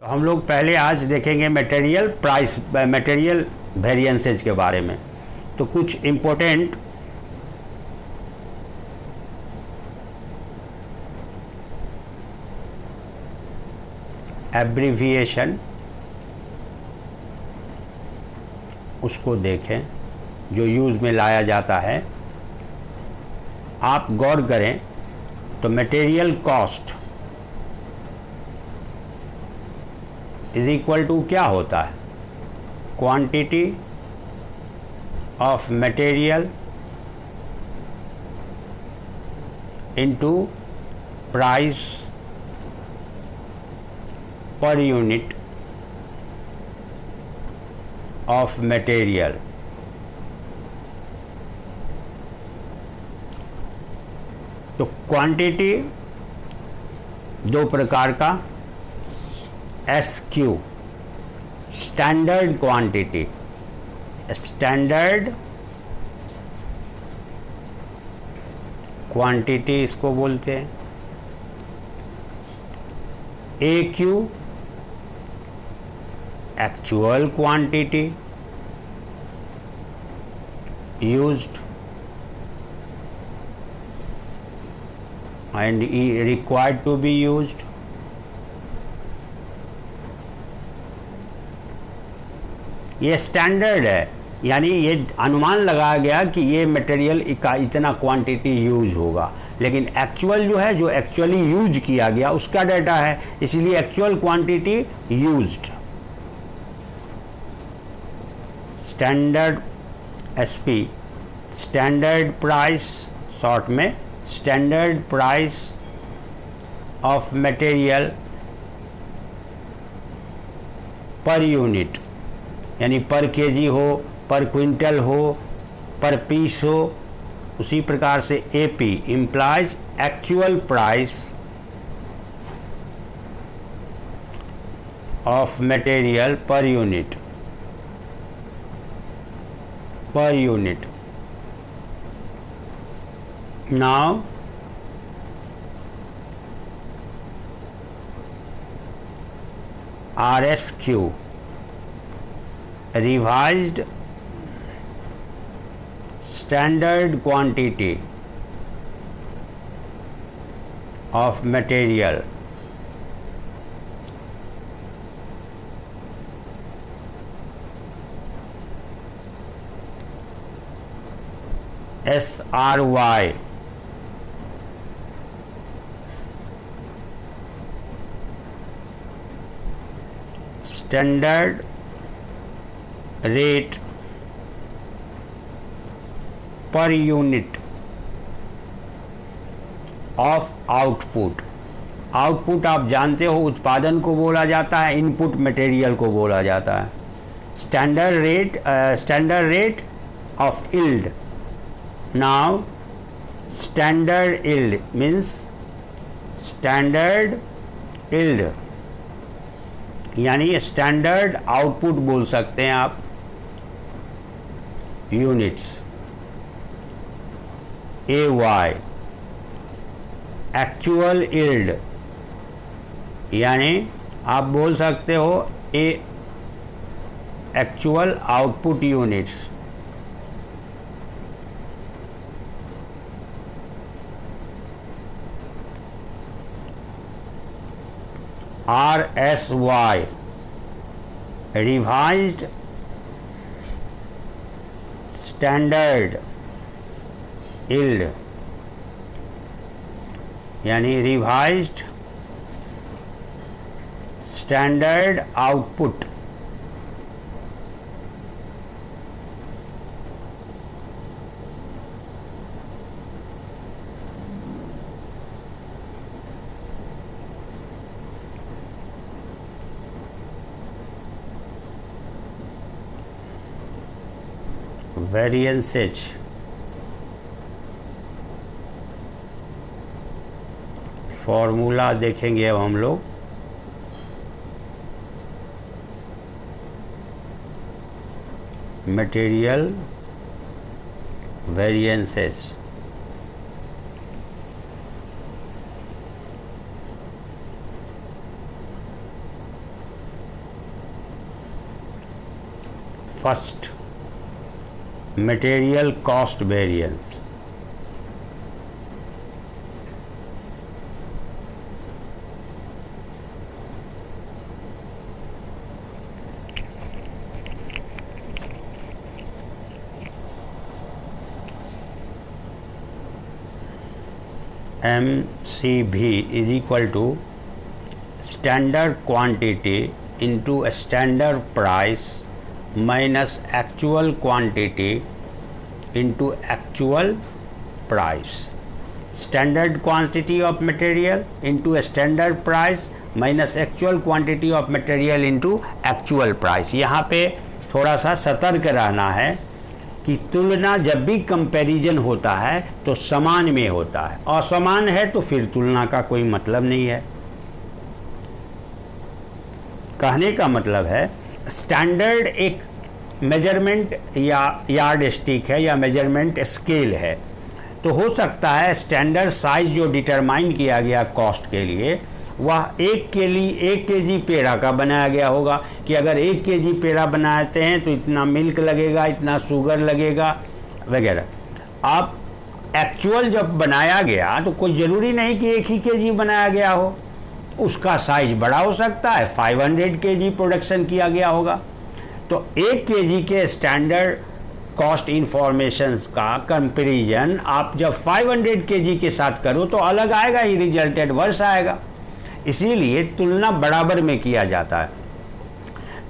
तो हम लोग पहले आज देखेंगे मटेरियल प्राइस मटेरियल वेरिएंसेस के बारे में। तो कुछ इम्पोर्टेंट एब्रीविएशन उसको देखें जो यूज़ में लाया जाता है। आप गौर करें तो material cost is equal to क्या होता है? Quantity of material into price per unit of material. तो क्वांटिटी दो प्रकार का, SQ standard quantity, standard quantity इसको बोलते हैं। AQ actual quantity used and required to be used। ये स्टैंडर्ड है, यानी ये अनुमान लगाया गया कि ये मटेरियल का इतना क्वांटिटी यूज होगा, लेकिन एक्चुअल जो है, जो एक्चुअली यूज किया गया उसका डाटा है, इसलिए actual quantity used. Standard SP standard price, short में standard price of material per unit, यानी पर केजी हो, पर क्विंटल हो, पर पीस हो। उसी प्रकार से AP implies actual price of material per unit, per unit. Now RSQ revised standard quantity of material SRY standard rate पर यूनिट ऑफ आउटपुट। आउटपुट आप जानते हो उत्पादन को बोला जाता है, इनपुट मटेरियल को बोला जाता है। Standard rate of yield. Now standard yield means standard yield, यानी स्टैंडर्ड आउटपुट बोल सकते हैं आप, यूनिट्स। AY एक्चुअल यील्ड, यानी आप बोल सकते हो actual output units. RSY revised standard yield, यानी revised standard output। Variances formula देखेंगे अब हम लोग। Material variances first material cost variance, MCV is equal to standard quantity into standard price minus actual quantity into actual price. Standard quantity of material into a standard price minus actual quantity of material into actual price. यहाँ पे थोड़ा सा सतर्क रहना है कि तुलना जब भी कंपैरिजन होता है तो समान में होता है, असमान है तो फिर तुलना का कोई मतलब नहीं है। कहने का मतलब है स्टैंडर्ड एक मेजरमेंट या यार्ड स्टिक है या मेजरमेंट स्केल है, तो हो सकता है स्टैंडर्ड साइज जो डिटरमाइन किया गया कॉस्ट के लिए वह 1 केजी पेड़ा का बनाया गया होगा कि अगर 1 केजी पेड़ा बनाते हैं तो इतना मिल्क लगेगा, इतना शुगर लगेगा वगैरह। अब एक्चुअल जब बनाया गया तो कोई ज़रूरी नहीं कि 1 ही केजी बनाया गया हो, उसका साइज बड़ा हो सकता है, 500 केजी प्रोडक्शन किया गया होगा। तो 1 केजी के स्टैंडर्ड कॉस्ट इंफॉर्मेशंस का कंपैरिजन आप जब 500 केजी के साथ करो तो अलग आएगा ही, रिजल्ट एडवर्स आएगा। इसीलिए तुलना बराबर में किया जाता है।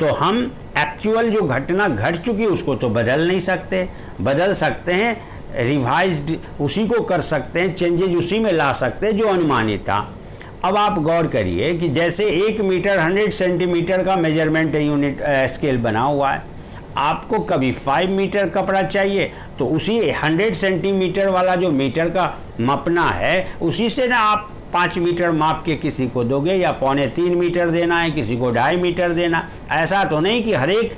तो हम एक्चुअल जो घटना घट चुकी उसको तो बदल नहीं सकते, बदल सकते हैं रिवाइज्ड, उसी को कर सकते हैं, चेंजेज उसी में ला सकते हैं जो अनुमानित था। अब आप गौर करिए कि जैसे 1 मीटर 100 सेंटीमीटर का मेजरमेंट यूनिट स्केल बना हुआ है, आपको कभी 5 मीटर कपड़ा चाहिए तो उसी 100 सेंटीमीटर वाला जो मीटर का मापना है उसी से ना आप 5 मीटर माप के किसी को दोगे, या 2.25 मीटर देना है, किसी को 2.5 मीटर देना। ऐसा तो नहीं कि हर एक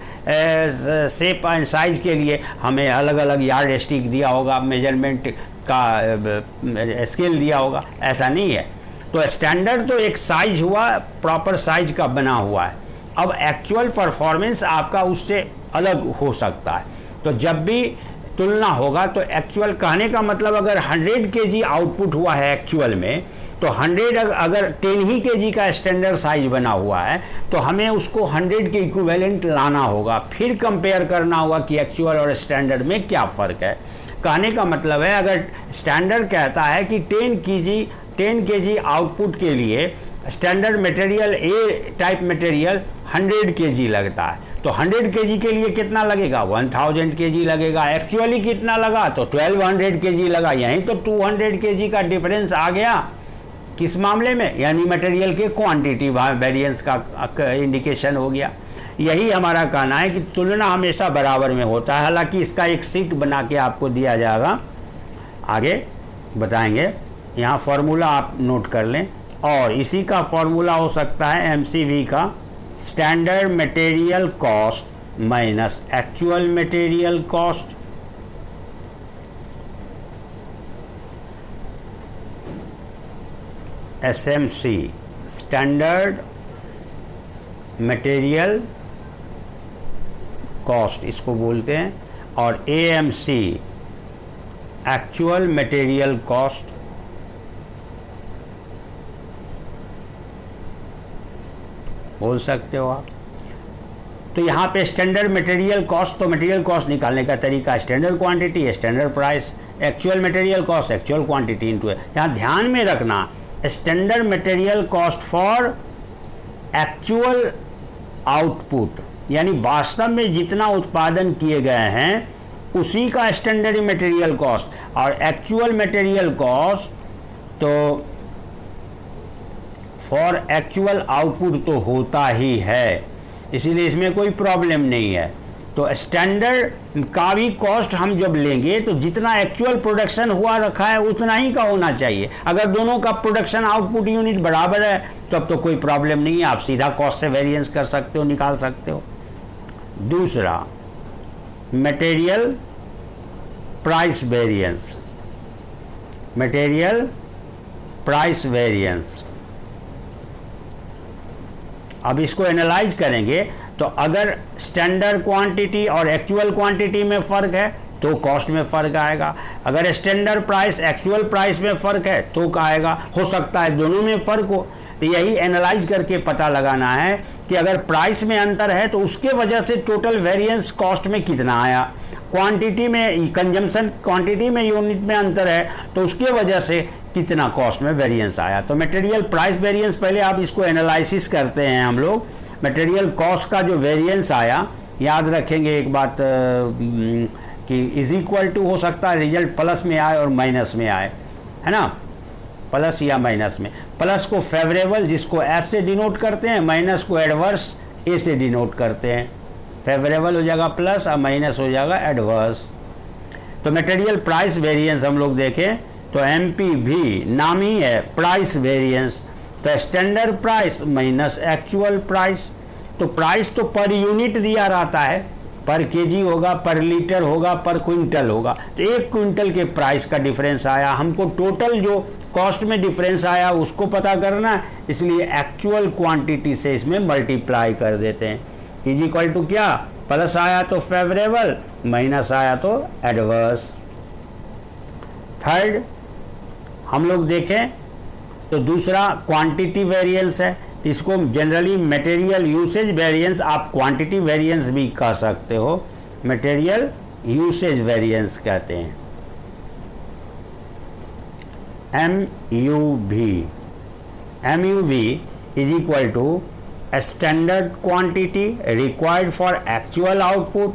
शेप एंड साइज के लिए हमें अलग अलग यार्ड स्टिक दिया होगा, मेजरमेंट का स्केल दिया होगा, ऐसा नहीं है। तो स्टैंडर्ड तो एक साइज हुआ, प्रॉपर साइज का बना हुआ है। अब एक्चुअल परफॉर्मेंस आपका उससे अलग हो सकता है। तो जब भी तुलना होगा तो एक्चुअल, कहने का मतलब अगर 100 केजी आउटपुट हुआ है एक्चुअल में, तो 100 अगर 10 ही केजी का स्टैंडर्ड साइज बना हुआ है तो हमें उसको 100 के इक्विवेलेंट लाना होगा, फिर कंपेयर करना होगा कि एक्चुअल और स्टैंडर्ड में क्या फ़र्क है। कहने का मतलब है अगर स्टैंडर्ड कहता है कि 10 केजी आउटपुट के लिए standard material A type material 100 KG लगता है, तो 100 केजी के लिए कितना लगेगा, 1000 केजी लगेगा। एक्चुअली कितना लगा तो 1200 केजी लगा। यहीं तो 200 केजी का डिफरेंस आ गया। किस मामले में, यानी मटेरियल के क्वांटिटी वेरिएंस का इंडिकेशन हो गया। यही हमारा कहना है कि तुलना हमेशा बराबर में होता है। हालांकि इसका एक शीट बना के आपको दिया जाएगा, आगे बताएंगे। यहाँ फार्मूला आप नोट कर लें, और इसी का फार्मूला हो सकता है MCV का standard material cost minus actual material cost. SMC standard material cost इसको बोलते हैं, और AMC एक्चुअल मटेरियल कॉस्ट। बोल सकते हो आप। तो यहाँ पे स्टैंडर्ड मटेरियल कॉस्ट, तो मटेरियल कॉस्ट निकालने का तरीका standard quantity standard price, actual material cost actual quantity into है। यहाँ ध्यान में रखना standard material cost for actual output, यानी वास्तव में जितना उत्पादन किए गए हैं उसी का स्टैंडर्ड मटेरियल कॉस्ट, और एक्चुअल मटेरियल कॉस्ट तो फॉर एक्चुअल आउटपुट तो होता ही है, इसीलिए इसमें कोई प्रॉब्लम नहीं है। तो स्टैंडर्ड का भी कॉस्ट हम जब लेंगे तो जितना एक्चुअल प्रोडक्शन हुआ रखा है उतना ही का होना चाहिए। अगर दोनों का प्रोडक्शन आउटपुट यूनिट बराबर है तो अब तो कोई प्रॉब्लम नहीं है, आप सीधा कॉस्ट से वेरिएंस कर सकते हो, निकाल सकते हो। दूसरा material price variance, material price variance. अब इसको एनालाइज करेंगे तो अगर स्टैंडर्ड क्वांटिटी और एक्चुअल क्वांटिटी में फ़र्क है तो कॉस्ट में फ़र्क आएगा, अगर स्टैंडर्ड प्राइस एक्चुअल प्राइस में फ़र्क है तो आएगा। हो सकता है दोनों में फ़र्क हो, तो यही एनालाइज करके पता लगाना है कि अगर प्राइस में अंतर है तो उसके वजह से टोटल वेरिएंस कॉस्ट में कितना आया, क्वांटिटी में कंजम्पशन क्वांटिटी में यूनिट में अंतर है तो उसके वजह से कितना कॉस्ट में वेरिएंस आया। तो मटेरियल प्राइस वेरिएंस पहले आप इसको एनालिसिस करते हैं हम लोग। मटेरियल कॉस्ट का जो वेरिएंस आया, याद रखेंगे एक बात कि इज इक्वल टू हो सकता है रिजल्ट प्लस में आए और माइनस में आए, है ना, प्लस या माइनस में। प्लस को फेवरेबल जिसको एफ से डिनोट करते हैं, माइनस को एडवर्स ए से डिनोट करते हैं। फेवरेबल हो जाएगा प्लस और माइनस हो जाएगा एडवर्स। तो मटेरियल प्राइस वेरिएंस हम लोग देखें तो एमपीवी नाम ही है प्राइस वेरिएंस, तो standard price minus actual price. तो प्राइस तो पर यूनिट दिया रहता है, पर केजी होगा, पर लीटर होगा, पर क्विंटल होगा। तो 1 क्विंटल के प्राइस का डिफरेंस आया, हमको टोटल जो कॉस्ट में डिफरेंस आया उसको पता करना है, इसलिए एक्चुअल क्वांटिटी से इसमें मल्टीप्लाई कर देते हैं। इज इक्वल टू क्या, प्लस आया तो फेवरेबल, माइनस आया तो एडवर्स। थर्ड हम लोग देखें तो दूसरा क्वांटिटी वेरिएंस है, तो इसको जनरली मटेरियल यूसेज वेरिएंस, आप क्वांटिटी वेरिएंस भी कह सकते हो, मटेरियल यूसेज वेरिएंस कहते हैं। MUV is equal to standard quantity required for actual output,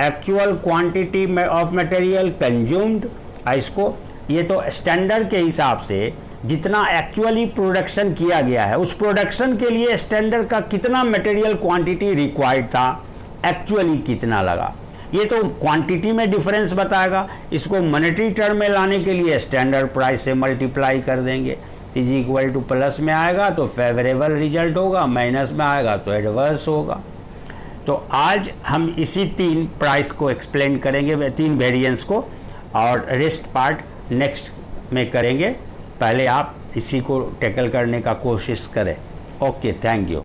actual quantity of material consumed. इसको ये तो स्टैंडर्ड के हिसाब से जितना एक्चुअली प्रोडक्शन किया गया है उस प्रोडक्शन के लिए स्टैंडर्ड का कितना मटेरियल क्वांटिटी रिक्वायर्ड था, एक्चुअली कितना लगा, ये तो क्वांटिटी में डिफरेंस बताएगा। इसको मॉनेटरी टर्म में लाने के लिए स्टैंडर्ड प्राइस से मल्टीप्लाई कर देंगे, इज इक्वल टू प्लस में आएगा तो फेवरेबल रिजल्ट होगा, माइनस में आएगा तो एडवर्स होगा। तो आज हम इसी 3 प्राइस को एक्सप्लेन करेंगे, 3 वेरिएंस को, और रेस्ट पार्ट नेक्स्ट में करेंगे। पहले आप इसी को टैकल करने का कोशिश करें। Okay, thank you.